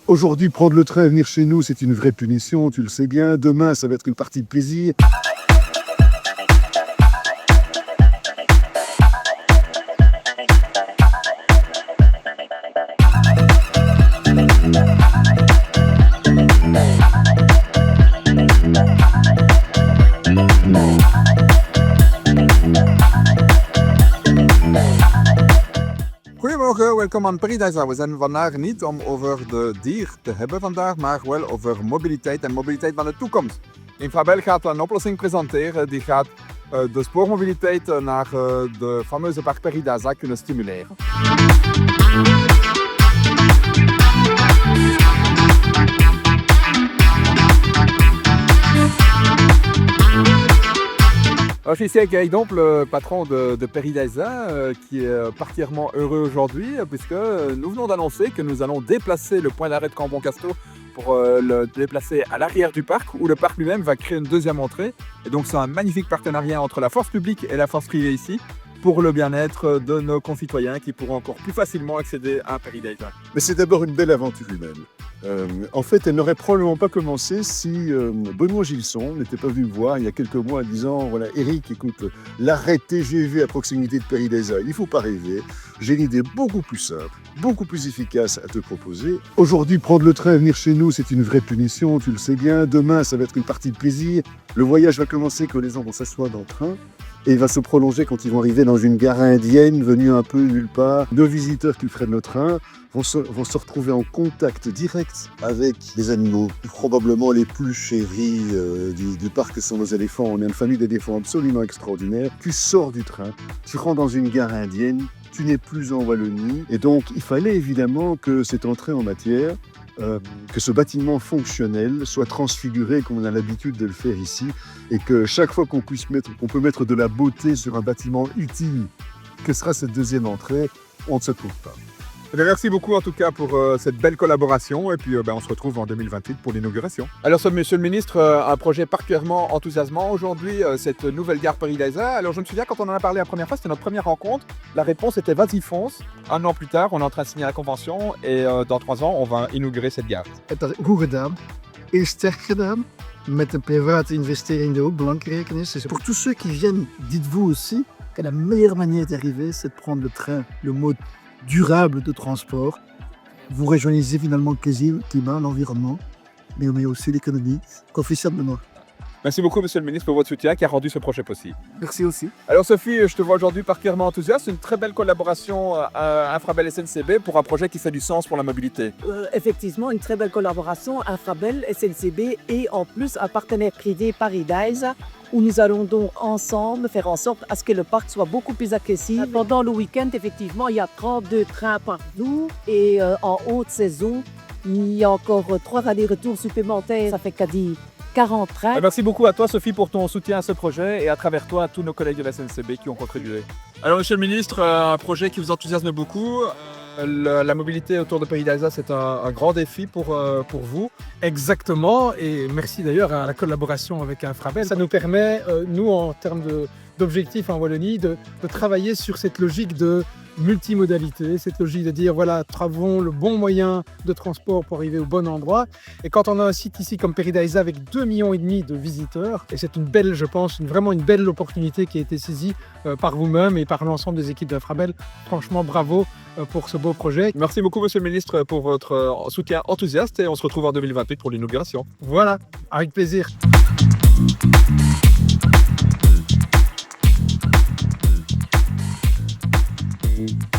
Aujourd'hui, prendre le train et venir chez nous, c'est une vraie punition, tu le sais bien. Demain, ça va être une partie de plaisir. Goedemorgen, welkom aan Paradise. We zijn vandaag niet om over de dier te hebben vandaag, maar wel over mobiliteit en mobiliteit van de toekomst. Infrabel gaat een oplossing presenteren die gaat de spoormobiliteit naar de fameuze park Paradise kunnen stimuleren. Alors, je suis ici avec Eric Domp, le patron de Paradisa, qui est particulièrement heureux aujourd'hui puisque nous venons d'annoncer que nous allons déplacer le point d'arrêt de Cambon-Casteau pour le déplacer à l'arrière du parc où le parc lui-même va créer une deuxième entrée. Et donc c'est un magnifique partenariat entre la force publique et la force privée ici pour le bien-être de nos concitoyens qui pourront encore plus facilement accéder à Paradisa. Mais c'est d'abord une belle aventure humaine. En fait, elle n'aurait probablement pas commencé si Benoît Gilson n'était pas venu me voir il y a quelques mois en disant « Voilà, Eric, écoute, l'arrêt TGV à proximité de Paradisa, il ne faut pas rêver. J'ai une idée beaucoup plus simple, beaucoup plus efficace à te proposer. Aujourd'hui, prendre le train et venir chez nous, c'est une vraie punition, tu le sais bien. Demain, ça va être une partie de plaisir. Le voyage va commencer quand les gens vont s'asseoir dans le train. Et il va se prolonger quand ils vont arriver dans une gare indienne, venue un peu nulle part. Nos visiteurs qui prennent le train vont se retrouver en contact direct avec les animaux, probablement les plus chéris du parc, que sont nos éléphants. On a une famille d'éléphants absolument extraordinaire. Tu sors du train, tu rentres dans une gare indienne, tu n'es plus en Wallonie. Et donc, il fallait évidemment que cette entrée en matière, que ce bâtiment fonctionnel soit transfiguré comme on a l'habitude de le faire ici et que chaque fois qu'on peut mettre de la beauté sur un bâtiment utile, que sera cette deuxième entrée, on ne se trouve pas. Merci beaucoup en tout cas pour cette belle collaboration et puis on se retrouve en 2028 pour l'inauguration. Alors monsieur le ministre, un projet particulièrement enthousiasmant aujourd'hui, cette nouvelle gare Paradisa. Alors je me souviens quand on en a parlé la première fois, c'était notre première rencontre, la réponse était vas-y fonce. Un an plus tard, on est en train de signer la convention et dans 3 ans, on va inaugurer cette gare. Het is goed gedaan, heel sterk gedaan, met een private investering die ook belangrijk is. Dus pour tous ceux qui viennent, dites-vous aussi que la meilleure manière d'arriver, c'est de prendre le train, le mode durable de transport. Vous rejoignez finalement le climat, l'environnement, mais aussi l'économie. Confesseur de moi. Merci beaucoup monsieur le ministre pour votre soutien qui a rendu ce projet possible. Merci aussi. Alors Sophie, je te vois aujourd'hui particulièrement enthousiaste, une très belle collaboration Infrabel SNCB pour un projet qui fait du sens pour la mobilité. Effectivement, une très belle collaboration Infrabel, SNCB et en plus un partenaire privé Paradise où nous allons donc ensemble faire en sorte à ce que le parc soit beaucoup plus accessible. Pendant le week-end, effectivement, il y a 32 trains par jour et en haute saison, il y a encore 3 allers-retours supplémentaires. Ça fait qu'a dit 40 trains. Merci beaucoup à toi Sophie pour ton soutien à ce projet et à travers toi à tous nos collègues de la SNCB qui ont contribué. Alors monsieur le ministre, un projet qui vous enthousiasme beaucoup. La mobilité autour de Paradisa, c'est un grand défi pour vous. Exactement, et merci d'ailleurs à la collaboration avec Infrabel. Ça nous permet, nous, en termes d'objectifs en Wallonie, de travailler sur cette logique de multimodalité, cette logique de dire, voilà, trouvons le bon moyen de transport pour arriver au bon endroit. Et quand on a un site ici comme Paradisa avec 2,5 millions de visiteurs, et c'est une belle, je pense, vraiment une belle opportunité qui a été saisie par vous-même et par l'ensemble des équipes d'Infrabel. Franchement, bravo pour ce beau projet. Merci beaucoup monsieur le ministre pour votre soutien enthousiaste et on se retrouve en 2028 pour l'inauguration. Voilà, avec plaisir. Thank you.